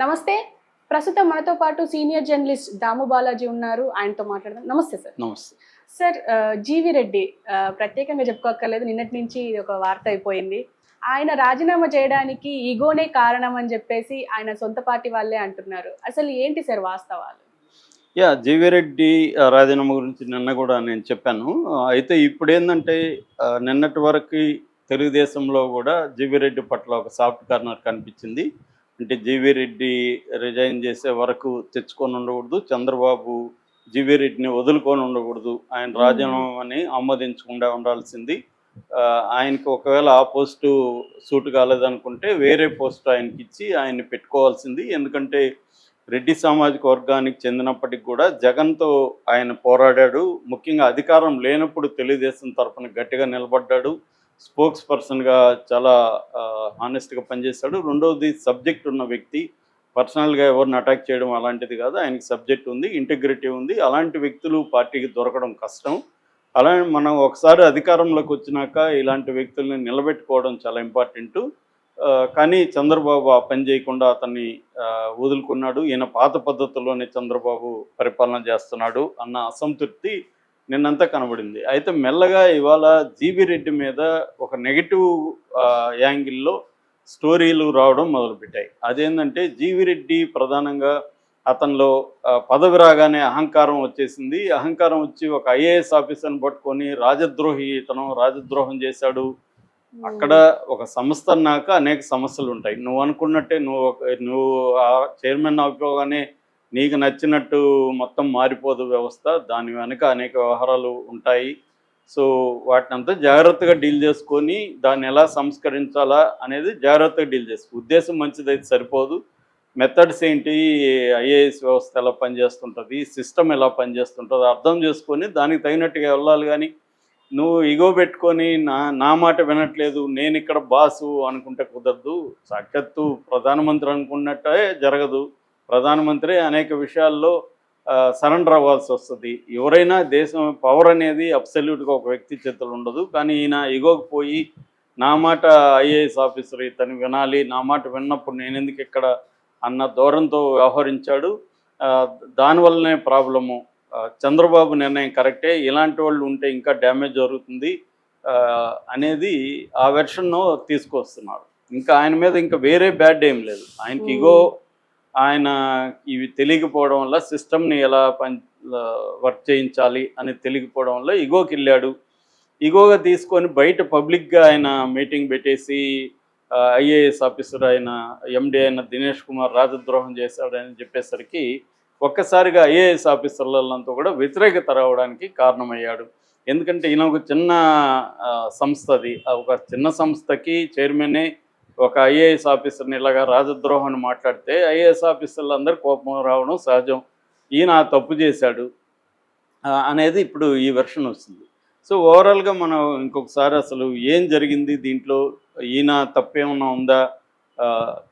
నమస్తే. ప్రస్తుతం మనతో పాటు సీనియర్ జర్నలిస్ట్ దాము బాలాజీ ఉన్నారు. ఆయనతో మాట్లాడదాం. నమస్తే సార్. నమస్తే. సార్ జీవి రెడ్డి ప్రత్యేకంగా చెప్పుకోక్కర్లేదు. నిన్నటి నుంచి ఇది ఒక వార్త అయిపోయింది. ఆయన రాజీనామా చేయడానికి ఈగోనే కారణం అని చెప్పేసి ఆయన సొంత పార్టీ వాళ్ళే అంటున్నారు. అసలు ఏంటి సార్ వాస్తవాలు? జీవీ రెడ్డి రాజీనామా గురించి నిన్న కూడా నేను చెప్పాను. అయితే ఇప్పుడేందంటే నిన్నటి వరకు తెలుగుదేశంలో కూడా జీవీ రెడ్డి పట్ల ఒక సాఫ్ట్ కార్నర్ కనిపించింది. అంటే జీవీ రెడ్డి రిజైన్ చేసే వరకు తెచ్చుకొని ఉండకూడదు, చంద్రబాబు జీవీ రెడ్డిని వదులుకొని ఉండకూడదు, ఆయన రాజీనామాని ఆమోదించకుండా ఉండాల్సింది. ఆయనకి ఒకవేళ ఆ పోస్టు సూట్ కాలేదనుకుంటే వేరే పోస్టు ఆయనకి ఇచ్చి ఆయన్ని పెట్టుకోవాల్సింది. ఎందుకంటే రెడ్డి సామాజిక వర్గానికి చెందినప్పటికి కూడా జగన్తో ఆయన పోరాడాడు. ముఖ్యంగా అధికారం లేనప్పుడు తెలుగుదేశం తరఫున గట్టిగా నిలబడ్డాడు. స్పోక్స్ పర్సన్గా చాలా హానెస్ట్గా పనిచేశాడు. రెండవది సబ్జెక్ట్ ఉన్న వ్యక్తి. పర్సనల్గా ఎవరిని అటాక్ చేయడం అలాంటిది కాదు. ఆయనకి సబ్జెక్ట్ ఉంది, ఇంటిగ్రిటీ ఉంది. అలాంటి వ్యక్తులు పార్టీకి దొరకడం కష్టం. అలానే మనం ఒకసారి అధికారంలోకి వచ్చినాక ఇలాంటి వ్యక్తుల్ని నిలబెట్టుకోవడం చాలా ఇంపార్టెంటు. కానీ చంద్రబాబు ఆ పని చేయకుండా అతన్ని వదులుకున్నాడు. ఈయన పాత పద్ధతుల్లోనే చంద్రబాబు పరిపాలన చేస్తున్నాడు అన్న అసంతృప్తి నిన్నంతా కనబడింది. అయితే మెల్లగా ఇవాళ జీవీ రెడ్డి మీద ఒక నెగిటివ్ యాంగిల్లో స్టోరీలు రావడం మొదలుపెట్టాయి. అదేంటంటే జీవీ రెడ్డి ప్రధానంగా అతనిలో పదవి రాగానే అహంకారం వచ్చేసింది. అహంకారం వచ్చి ఒక ఐఏఎస్ ఆఫీసర్ని పట్టుకొని రాజద్రోహం చేశాడు. అక్కడ ఒక సంస్థ అన్నాక అనేక సమస్యలు ఉంటాయి. నువ్వు అనుకున్నట్టే నువ్వు ఆ చైర్మన్ అయిపోగానే నీకు నచ్చినట్టు మొత్తం మారిపోదు వ్యవస్థ. దాని వెనుక అనేక వ్యవహారాలు ఉంటాయి. సో వాటినంతా జాగ్రత్తగా డీల్ చేసుకొని దాన్ని ఎలా సంస్కరించాలా అనేది జాగ్రత్తగా డీల్ చేసుకో. ఉద్దేశం మంచిదైతే సరిపోదు. మెథడ్స్ ఏంటి, ఐఏఎస్ వ్యవస్థ ఎలా పనిచేస్తుంటుంది, సిస్టమ్ ఎలా పనిచేస్తుంటుంది అర్థం చేసుకొని దానికి తగినట్టుగా వెళ్ళాలి. కానీ నువ్వు ఇగో పెట్టుకొని నా మాట వినట్లేదు, నేను ఇక్కడ బాసు అనుకుంటే కుదరదు. సాక్షాత్తు ప్రధానమంత్రి అనుకున్నట్టే జరగదు. ప్రధానమంత్రి అనేక విషయాల్లో సరెండర్ అవ్వాల్సి వస్తుంది. ఎవరైనా దేశం పవర్ అనేది అబ్సల్యూట్గా ఒక వ్యక్తి చేతులు ఉండదు. కానీ ఈయన ఇగోకి పోయి నా మాట ఐఏఎస్ ఆఫీసర్ ఇతను వినాలి, నా మాట విన్నప్పుడు నేను ఎందుకు ఇక్కడ అన్న ధోరణితో వ్యవహరించాడు. దానివల్లనే ప్రాబ్లము. చంద్రబాబు నిర్ణయం కరెక్టే, ఇలాంటి వాళ్ళు ఉంటే ఇంకా డ్యామేజ్ జరుగుతుంది అనేది ఆ వెర్షన్ను తీసుకొస్తున్నారు. ఇంకా ఆయన మీద ఇంకా వేరే బ్యాడ్ ఏం లేదు. ఆయనకి ఇగో ఆయన ఇవి తెలియకపోవడం వల్ల సిస్టమ్ని ఎలా వర్క్ చేయించాలి అని తెలియకపోవడం వల్ల ఇగోకి వెళ్ళాడు. ఇగోగా తీసుకొని బయట పబ్లిక్గా ఆయన మీటింగ్ పెట్టేసి ఐఏఎస్ ఆఫీసర్ అయిన ఎండి అయిన దినేష్ కుమార్ రాజద్రోహం చేశాడని చెప్పేసరికి ఒక్కసారిగా ఐఏఎస్ ఆఫీసర్లంతా కూడా వ్యతిరేకత రావడానికి కారణమయ్యాడు. ఎందుకంటే ఈయన ఒక చిన్న సంస్థది, ఒక చిన్న సంస్థకి చైర్మనే ఒక ఐఏఎస్ ఆఫీసర్ని ఇలాగా రాజద్రోహాన్ని మాట్లాడితే ఐఏఎస్ ఆఫీసర్లు అందరూ కోపం రావడం సహజం. ఈయన తప్పు చేశాడు అనేది ఇప్పుడు ఈ వెర్షన్ వస్తుంది. సో ఓవరాల్గా మనం ఇంకొకసారి అసలు ఏం జరిగింది దీంట్లో, ఈయన తప్పేమన్నా ఉందా,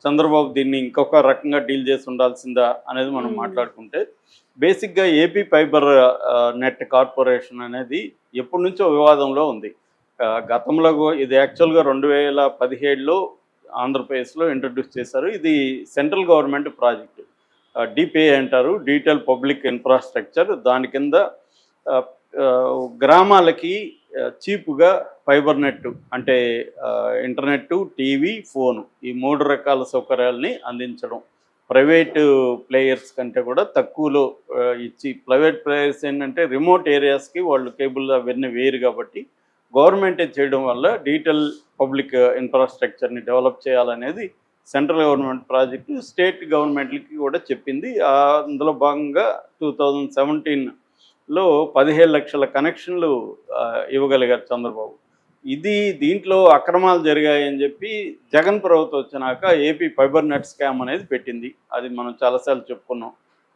చంద్రబాబు దీన్ని ఇంకొక రకంగా డీల్ చేసి ఉండాల్సిందా అనేది మనం మాట్లాడుకుంటే, బేసిక్గా ఏపీ ఫైబర్ నెట్ కార్పొరేషన్ అనేది ఎప్పటి నుంచో వివాదంలో ఉంది. గతంలో ఇది యాక్చువల్గా 2017లో ఆంధ్రప్రదేశ్లో ఇంట్రడ్యూస్ చేశారు. ఇది సెంట్రల్ గవర్నమెంట్ ప్రాజెక్టు, డిపిఐ అంటారు, డిజిటల్ పబ్లిక్ ఇన్ఫ్రాస్ట్రక్చర్. దాని కింద గ్రామాలకి చీప్గా ఫైబర్ నెట్ అంటే ఇంటర్నెట్, టీవీ, ఫోను ఈ 3 రకాల సౌకర్యాలని అందించడం. ప్రైవేటు ప్లేయర్స్ కంటే కూడా తక్కువలో ఇచ్చి, ప్రైవేట్ ప్లేయర్స్ ఏంటంటే రిమోట్ ఏరియాస్కి వాళ్ళు కేబుల్ అవన్నీ వేరు కాబట్టి గవర్నమెంటే చేయడం వల్ల డిజిటల్ పబ్లిక్ ఇన్ఫ్రాస్ట్రక్చర్ని డెవలప్ చేయాలనేది సెంట్రల్ గవర్నమెంట్ ప్రాజెక్టు స్టేట్ గవర్నమెంట్లకి కూడా చెప్పింది. అందులో భాగంగా 2017లో 17 లక్షల కనెక్షన్లు ఇవ్వగలిగారు చంద్రబాబు. దీంట్లో అక్రమాలు జరిగాయని చెప్పి జగన్ ప్రభుత్వం వచ్చినాక ఏపీ ఫైబర్ నెట్ స్కామ్ అనేది పెట్టింది. అది మనం చాలాసార్లు చెప్పుకున్నాం.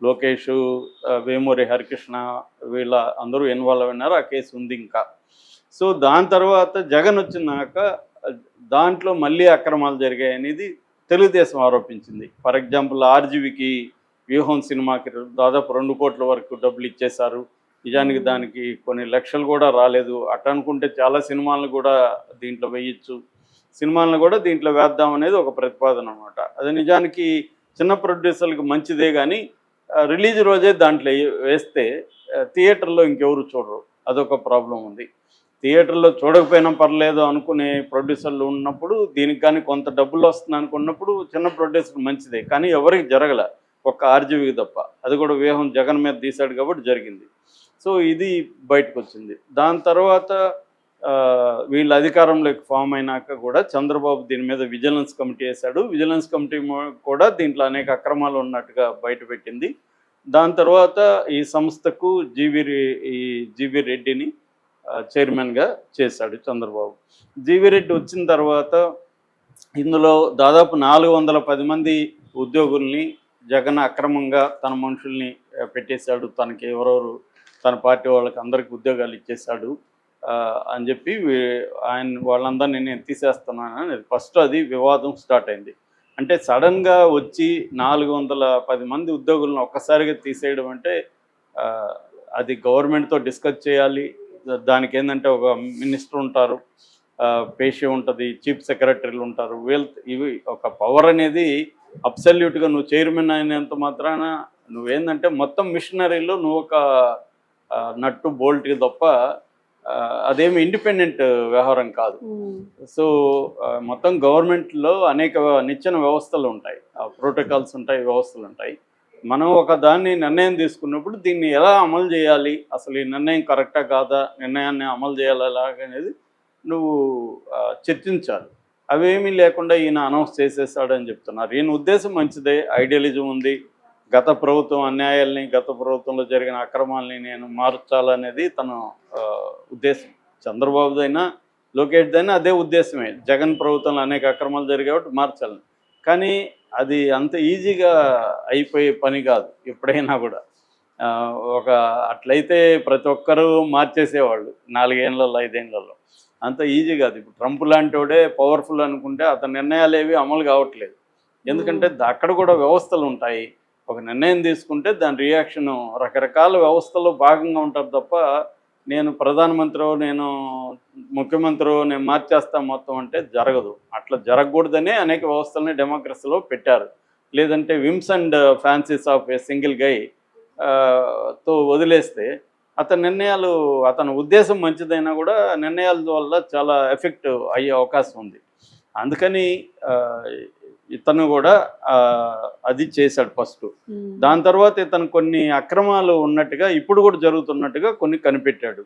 లోకేష్, వేమూరి హరికృష్ణ వీళ్ళ అందరూ ఇన్వాల్వ్ అయినారు. ఆ కేసు ఉంది ఇంకా. సో దాని తర్వాత జగన్ వచ్చినాక దాంట్లో మళ్ళీ అక్రమాలు జరిగాయనేది తెలుగుదేశం ఆరోపించింది. ఫర్ ఎగ్జాంపుల్ ఆర్జీవికి వ్యూహం సినిమాకి దాదాపు 2 కోట్ల వరకు డబ్బులు ఇచ్చేశారు. నిజానికి దానికి కొన్ని లక్షలు కూడా రాలేదు. అట్లా అనుకుంటే చాలా సినిమాలను కూడా దీంట్లో వేయచ్చు, సినిమాలను కూడా దీంట్లో వేద్దాం అనేది ఒక ప్రతిపాదన అనమాట. అది నిజానికి చిన్న ప్రొడ్యూసర్లకు మంచిదే కానీ రిలీజ్ రోజే దాంట్లో వేస్తే థియేటర్లో ఇంకెవరు చూడరు. అదొక ప్రాబ్లం ఉంది. థియేటర్లో చూడకపోయినా పర్లేదు అనుకునే ప్రొడ్యూసర్లు ఉన్నప్పుడు, దీనికి కానీ కొంత డబ్బులు వస్తుంది అనుకున్నప్పుడు చిన్న ప్రొడ్యూసర్ మంచిదే. కానీ ఎవరికి జరగల, ఒక్క ఆర్జీవికి తప్ప. అది కూడా వ్యూహం జగన్ మీద తీశాడు కాబట్టి జరిగింది. సో ఇది బయటకు వచ్చింది. దాని తర్వాత వీళ్ళు అధికారంలోకి ఫామ్ అయినాక కూడా చంద్రబాబు దీని మీద విజిలెన్స్ కమిటీ వేశాడు. విజిలెన్స్ కమిటీ కూడా దీంట్లో అనేక అక్రమాలు ఉన్నట్టుగా బయటపెట్టింది. దాని తర్వాత ఈ సంస్థకు జీవీ రెడ్డిని చైర్మన్గా చేశాడు చంద్రబాబు. జీవీ రెడ్డి వచ్చిన తర్వాత ఇందులో దాదాపు 410 మంది ఉద్యోగుల్ని జగన్ అక్రమంగా తన మనుషుల్ని పెట్టేశాడు. తనకి ఎవరెవరు తన పార్టీ వాళ్ళకి అందరికి ఉద్యోగాలు ఇచ్చేశాడు అని చెప్పి వాళ్ళందరినీ నేను తీసేస్తున్నాను అనేది ఫస్ట్ అది వివాదం స్టార్ట్ అయింది. అంటే సడన్గా వచ్చి 410 మంది ఉద్యోగులను ఒక్కసారిగా తీసేయడం అంటే అది గవర్నమెంట్తో డిస్కస్ చేయాలి. దానికి ఏంటంటే ఒక మినిస్టర్ ఉంటారు, పేషి ఉంటుంది, చీఫ్ సెక్రటరీలు ఉంటారు. ఇవి ఒక పవర్ అనేది అబ్సల్యూట్గా నువ్వు చైర్మన్ అయినంత మాత్రాన నువ్వేందంటే మొత్తం మిషనరీలో నువ్వు ఒక నట్టు బోల్ట్కి తప్ప అదేమి ఇండిపెండెంట్ వ్యవహారం కాదు. సో మొత్తం గవర్నమెంట్లో అనేక నిచ్చెన వ్యవస్థలు ఉంటాయి, ప్రోటోకాల్స్ ఉంటాయి, వ్యవస్థలు ఉంటాయి. మనం ఒక దాన్ని నిర్ణయం తీసుకున్నప్పుడు దీన్ని ఎలా అమలు చేయాలి, అసలు ఈ నిర్ణయం కరెక్టా కాదా, నిర్ణయాన్ని అమలు చేయాలి ఎలాగనేది నువ్వు చర్చించాలి. అవేమీ లేకుండా ఈయన అనౌన్స్ చేసేసాడని చెప్తున్నారు. ఈయన ఉద్దేశం మంచిదే, ఐడియాలిజం ఉంది. గత ప్రభుత్వం అన్యాయాల్ని, గత ప్రభుత్వంలో జరిగిన అక్రమాలని నేను మార్చాలనేది తన ఉద్దేశం. చంద్రబాబుదైనా లోకేష్దైనా అదే ఉద్దేశమే. జగన్ ప్రభుత్వంలో అనేక అక్రమాలు జరిగాయి కాబట్టి మార్చాలని. కానీ అది అంత ఈజీగా అయిపోయే పని కాదు ఎప్పుడైనా కూడా. అట్లయితే ప్రతి ఒక్కరూ మార్చేసేవాళ్ళు 4 ఏళ్లలో 5 ఏళ్లలో. అంత ఈజీ కాదు. ఇప్పుడు ట్రంప్ లాంటి వాడే పవర్ఫుల్ అనుకుంటే అతని నిర్ణయాలు ఏవి అమలు కావట్లేదు. ఎందుకంటే అక్కడ కూడా వ్యవస్థలు ఉంటాయి. ఒక నిర్ణయం తీసుకుంటే దాని రియాక్షను రకరకాల వ్యవస్థలో భాగంగా ఉంటారు తప్ప నేను ప్రధానమంత్రి, నేను ముఖ్యమంత్రి, నేను మార్చేస్తా మొత్తం అంటే జరగదు. అట్లా జరగకూడదనే అనేక వ్యవస్థలని డెమోక్రసీలో పెట్టారు. లేదంటే whims and fancies of a single guy తో వదిలేస్తే అతని నిర్ణయాలు, అతని ఉద్దేశం మంచిదైనా కూడా నిర్ణయాల వల్ల చాలా ఎఫెక్ట్ అయ్యే అవకాశం ఉంది. అందుకని ఇతను కూడా అది చేశాడు ఫస్ట్. దాని తర్వాత ఇతను కొన్ని అక్రమాలు ఉన్నట్టుగా ఇప్పుడు కూడా జరుగుతున్నట్టుగా కొన్ని కనిపెట్టాడు.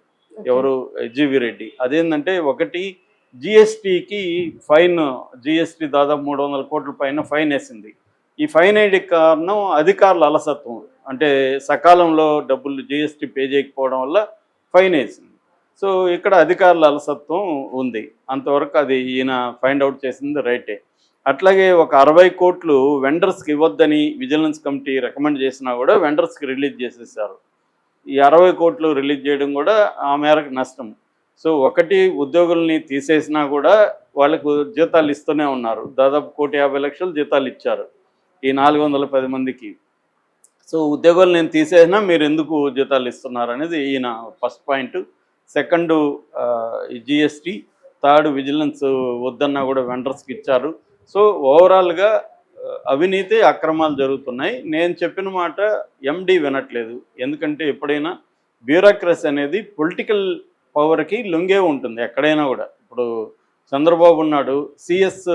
ఎవరు? జీవీ రెడ్డి. అదేంటంటే ఒకటి జిఎస్టీకి ఫైన్, జిఎస్టీ దాదాపు 300 కోట్ల పైన ఫైన్ వేసింది. ఈ ఫైన్ వేయడానికి కారణం అధికారుల అలసత్వం. అంటే సకాలంలో డబ్బులు జిఎస్టీ పే చేయకపోవడం వల్ల ఫైన్ వేసింది. సో ఇక్కడ అధికారుల అలసత్వం ఉంది. అంతవరకు అది ఈయన ఫైండ్ అవుట్ చేసింది రైటే. అట్లాగే ఒక 60 కోట్లు వెండర్స్కి ఇవ్వద్దని విజిలెన్స్ కమిటీ రికమెండ్ చేసినా కూడా వెండర్స్కి రిలీజ్ చేసేసారు. ఈ 60 కోట్లు రిలీజ్ చేయడం కూడా ఆ మేరకు నష్టం. సో ఒకటి ఉద్యోగుల్ని తీసేసినా కూడా వాళ్ళకు జీతాలు ఇస్తూనే ఉన్నారు. దాదాపు 1,50,00,000 జీతాలు ఇచ్చారు ఈ 410 మందికి. సో ఉద్యోగులు నేను తీసేసినా మీరు ఎందుకు జీతాలు ఇస్తున్నారు అనేది ఈయన first point. Second GST, third vigilance వద్దన్నా కూడా వెండర్స్కి ఇచ్చారు. సో ఓవరాల్గా అవినీతి, అక్రమాలు జరుగుతున్నాయి. నేను చెప్పిన మాట ఎండి వినట్లేదు. ఎందుకంటే ఎప్పుడైనా బ్యూరోక్రసీ అనేది పొలిటికల్ పవర్కి లొంగే ఉంటుంది ఎక్కడైనా కూడా. ఇప్పుడు చంద్రబాబు ఉన్నాడు, సిఎస్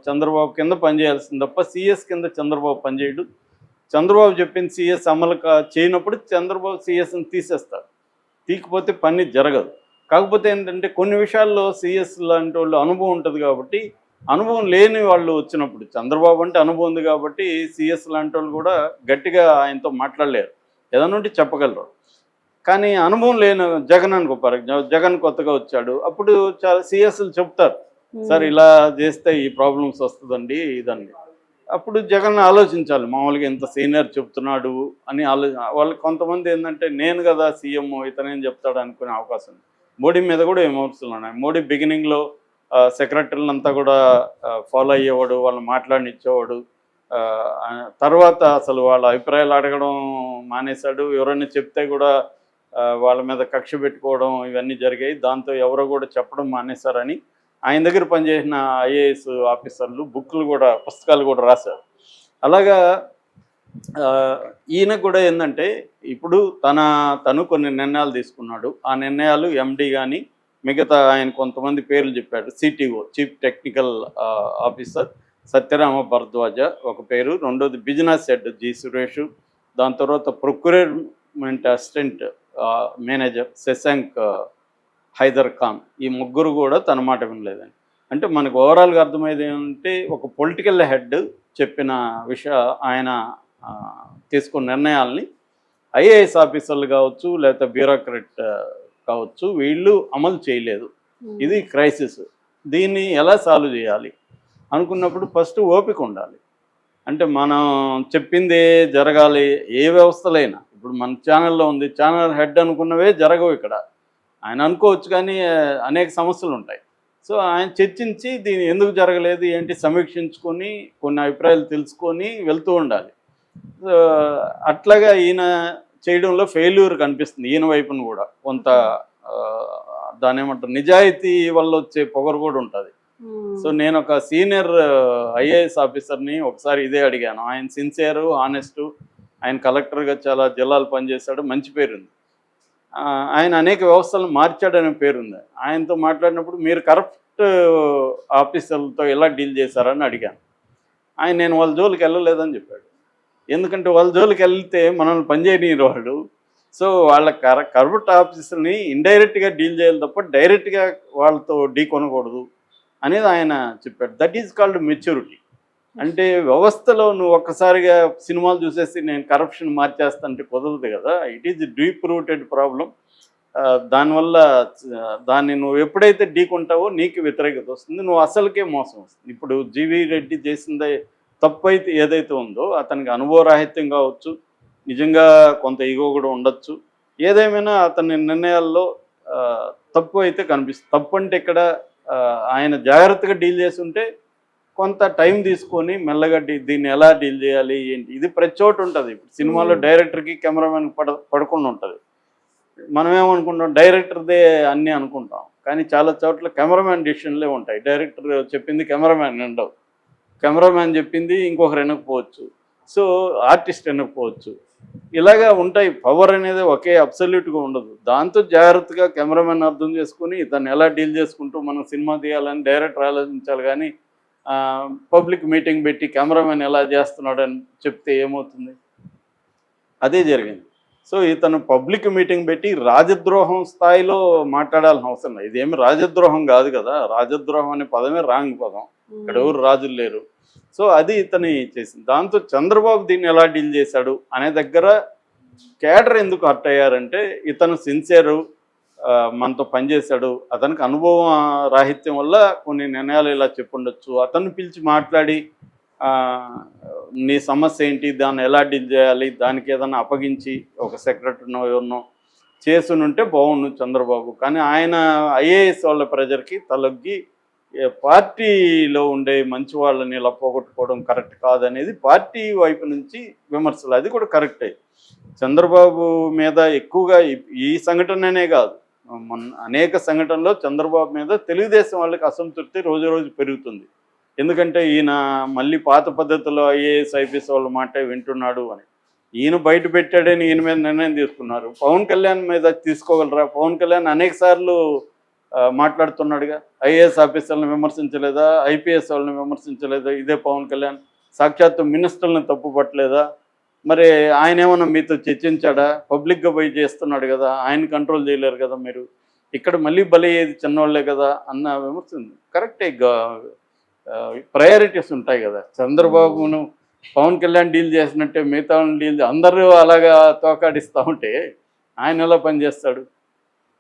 చంద్రబాబు కింద పనిచేయాల్సింది తప్ప సిఎస్ కింద చంద్రబాబు పనిచేయడు. చంద్రబాబు చెప్పింది సిఎస్ అమలు చేయనప్పుడు చంద్రబాబు సిఎస్ని తీసేస్తాడు. తీకపోతే పని జరగదు. కాకపోతే ఏంటంటే కొన్ని విషయాల్లో సిఎస్ లాంటి వాళ్ళు అనుభవం ఉంటుంది కాబట్టి, అనుభవం లేని వాళ్ళు వచ్చినప్పుడు, చంద్రబాబు అంటే అనుభవం ఉంది కాబట్టి సిఎస్ లాంటి వాళ్ళు కూడా గట్టిగా ఆయనతో మాట్లాడలేరు, ఏదైనా ఉంటే చెప్పగలరు. కానీ అనుభవం లేని జగన్ అనుకో, జగన్ కొత్తగా వచ్చాడు, అప్పుడు చాలా సిఎస్లు చెప్తారు, సార్ ఇలా చేస్తే ఈ ప్రాబ్లమ్స్ వస్తుందండి ఇదండి. అప్పుడు జగన్ ఆలోచించాలి, మామూలుగా ఇంత సీనియర్ చెప్తున్నాడు అని వాళ్ళకి కొంతమంది ఏంటంటే నేను కదా సీఎం, ఇతనేం చెప్తాడు అనుకునే అవకాశం ఉంది. మోడీ మీద కూడా విమర్శలు ఉన్నాయి. మోడీ బిగినింగ్లో సెక్రటరీలను అంతా కూడా ఫాలో అయ్యేవాడు, వాళ్ళని మాట్లాడనిచ్చేవాడు. తర్వాత అసలు వాళ్ళ అభిప్రాయాలు అడగడం మానేశాడు. ఎవరైనా చెప్తే కూడా వాళ్ళ మీద కక్ష పెట్టుకోవడం ఇవన్నీ జరిగాయి. దాంతో ఎవరో కూడా చెప్పడం మానేశారని ఆయన దగ్గర పనిచేసిన ఐఏఎస్ ఆఫీసర్లు పుస్తకాలు కూడా రాశారు. అలాగా ఆ, ఈయన కూడా ఏంటంటే ఇప్పుడు తను కొన్ని నిర్ణయాలు తీసుకున్నాడు. ఆ నిర్ణయాలు ఎండి కానీ మిగతా ఆయన కొంతమంది పేర్లు చెప్పాడు. CTO, chief technical officer Satyarama Bharadwaj ఒక పేరు, రెండోది బిజినెస్ హెడ్ జి సురేష్, దాని తర్వాత procurement assistant manager Shashank Haider Khan, ఈ ముగ్గురు కూడా తన మాట వినలేదని. అంటే మనకు ఓవరాల్గా అర్థమయ్యేది ఏంటంటే ఒక పొలిటికల్ హెడ్ చెప్పిన ఆయన తీసుకున్న నిర్ణయాల్ని ఐఏఎస్ ఆఫీసర్లు కావచ్చు లేకపోతే బ్యూరోక్రాట్ కావచ్చు వీళ్ళు అమలు చేయలేదు. ఇది క్రైసిస్. దీన్ని ఎలా సాల్వ్ చేయాలి అనుకున్నప్పుడు ఫస్ట్ ఓపిక ఉండాలి. అంటే మనం చెప్పిందే జరగాలి. ఏ వ్యవస్థలైనా ఇప్పుడు మన ఛానల్లో ఉంది, ఛానల్ హెడ్ అనుకున్నవే జరగవు ఇక్కడ. ఆయన అనుకోవచ్చు కానీ అనేక సమస్యలు ఉంటాయి. సో ఆయన చర్చించి దీన్ని ఎందుకు జరగలేదు ఏంటి సమీక్షించుకొని కొన్ని అభిప్రాయాలు తెలుసుకొని వెళ్తూ ఉండాలి. అట్లాగా ఈయన చేయడంలో ఫెయిల్యూర్ కనిపిస్తుంది. ఈయన వైపును కూడా కొంత దాని ఏమంటారు నిజాయితీ వల్ల వచ్చే పొగరు కూడా ఉంటుంది. సో నేను ఒక సీనియర్ ఐఏఎస్ ఆఫీసర్ని ఒకసారి ఇదే అడిగాను. ఆయన సిన్సియరు, ఆనెస్టు, ఆయన కలెక్టర్గా చాలా జిల్లాలు పనిచేశాడు, మంచి పేరుంది. ఆయన అనేక వ్యవస్థలను మార్చాడనే పేరుంది. ఆయనతో మాట్లాడినప్పుడు మీరు కరప్ట్ ఆఫీసర్లతో ఎలా డీల్ చేశారని అడిగాను. నేను వాళ్ళ జోలికి వెళ్ళలేదని చెప్పాడు. ఎందుకంటే వాళ్ళ జోలికి వెళ్తే మనల్ని పనిచేయని వాళ్ళు. సో వాళ్ళ కరప్ట్ ఆఫీసర్ని ఇండైరెక్ట్గా డీల్ చేయాలి తప్ప డైరెక్ట్గా వాళ్ళతో ఢీ కొనకూడదు అనేది ఆయన చెప్పాడు. That is called maturity. అంటే వ్యవస్థలో నువ్వు ఒక్కసారిగా సినిమాలు చూసేసి నేను కరప్షన్ మార్చేస్తానంటే కుదరదు కదా. It is deep rooted problem. దానివల్ల దాన్ని నువ్వు ఎప్పుడైతే ఢీకొంటావో నీకు వ్యతిరేకత వస్తుంది, నువ్వు అసలుకే మోసం వస్తుంది. ఇప్పుడు జీవీ రెడ్డి చేసిందే తప్పు అయితే ఏదైతే ఉందో అతనికి అనుభవరాహిత్యం కావచ్చు, నిజంగా కొంత ఈగో కూడా ఉండొచ్చు. ఏదేమైనా అతని నిర్ణయాల్లో తప్పు అయితే కనిపిస్తుంది. తప్పు అంటే ఇక్కడ ఆయన జాగ్రత్తగా డీల్ చేసి ఉంటే కొంత టైం తీసుకొని మెల్లగా దీన్ని ఎలా డీల్ చేయాలి ఏంటి, ఇది ప్రతి చోటు ఉంటుంది. ఇప్పుడు సినిమాలో డైరెక్టర్కి కెమెరామెన్కి పడకుండా ఉంటుంది. మనం ఏమనుకుంటాం డైరెక్టర్దే అన్నీ అనుకుంటాం, కానీ చాలా చోట్ల కెమెరామెన్ డిసిషన్లే ఉంటాయి. డైరెక్టర్ చెప్పింది కెమెరామెన్ ఉండవు, కెమెరామెన్ చెప్పింది ఇంకొకరు వినకపోవచ్చు, సో ఆర్టిస్ట్ వినకపోవచ్చు. ఇలాగా ఉంటాయి. పవర్ అనేది ఒకే అబ్సల్యూట్గా ఉండదు. దాంతో జాగ్రత్తగా కెమెరామెన్ అర్థం చేసుకుని దాన్ని ఎలా డీల్ చేసుకుంటూ మనం సినిమా తీయాలని డైరెక్టర్ ఆలోచించాలి. కానీ పబ్లిక్ మీటింగ్ పెట్టి కెమెరామెన్ ఎలా చేస్తున్నాడని చెప్తే ఏమవుతుంది? అదే జరిగింది. సో ఇతను పబ్లిక్ మీటింగ్ పెట్టి రాజద్రోహం స్థాయిలో మాట్లాడాల్సిన అవసరం లేదు. ఇదేమి రాజద్రోహం కాదు కదా. రాజద్రోహం అనే పదమే రాంగ్ పదం. ఇక్కడ ఎవరు రాజులు లేరు. సో అది ఇతని చేసింది. దాంతో చంద్రబాబు దీన్ని ఎలా డీల్ చేశాడు అనే దగ్గర కేడర్ ఎందుకు హర్ట్ అయ్యారంటే ఇతను సిన్సియరు, మనతో పనిచేశాడు, అతనికి అనుభవం రాహిత్యం వల్ల కొన్ని నిర్ణయాలు ఇలా చెప్పుండొచ్చు. అతన్ని పిలిచి మాట్లాడి నీ సమస్య ఏంటి, దాన్ని ఎలా డీల్ చేయాలి, దానికి ఏదైనా అప్పగించి ఒక సెక్రటరీనో ఎవరినో చేసునుంటే బాగుండు చంద్రబాబు. కానీ ఆయన ఐఏఎస్ వాళ్ళ ప్రెజర్కి తలొగ్గి పార్టీలో ఉండే మంచి వాళ్ళని ఇలా పోగొట్టుకోవడం కరెక్ట్ కాదనేది పార్టీ వైపు నుంచి విమర్శలు. అది కూడా కరెక్టే. చంద్రబాబు మీద ఎక్కువగా ఈ సంఘటననే కాదు, అనేక సంఘటనలో చంద్రబాబు మీద తెలుగుదేశం వాళ్ళకి అసంతృప్తి రోజు రోజు పెరుగుతుంది. ఎందుకంటే ఈయన మళ్ళీ పాత పద్ధతిలో ఐఏఎస్ ఐపీఎస్ వాళ్ళ మాట వింటున్నాడు అని. ఈయన బయట పెట్టాడని ఈయన మీద నిర్ణయం తీసుకున్నారు. పవన్ కళ్యాణ్ మీద తీసుకోగలరా? పవన్ కళ్యాణ్ అనేక సార్లు మాట్లాడుతున్నాడుగా. ఐఏఎస్ ఆఫీసర్లను విమర్శించలేదా, ఐపీఎస్ వాళ్ళని విమర్శించలేదా ఇదే పవన్ కళ్యాణ్? సాక్షాత్తు మినిస్టర్లను తప్పు పట్టలేదా? మరి ఆయన ఏమన్నా మీతో చర్చించాడా? పబ్లిక్గా పోయి చేస్తున్నాడు కదా, ఆయన కంట్రోల్ చేయలేరు కదా మీరు. ఇక్కడ మళ్ళీ బలయ్యేది చిన్నవాళ్లే కదా అన్న విమర్శ కరెక్టే. ప్రయారిటీస్ ఉంటాయి కదా. చంద్రబాబును పవన్ కళ్యాణ్ డీల్ చేసినట్టే మిగతా డీల్ అందరూ అలాగా తోకాడిస్తూ ఉంటే ఆయన ఎలా పనిచేస్తాడు?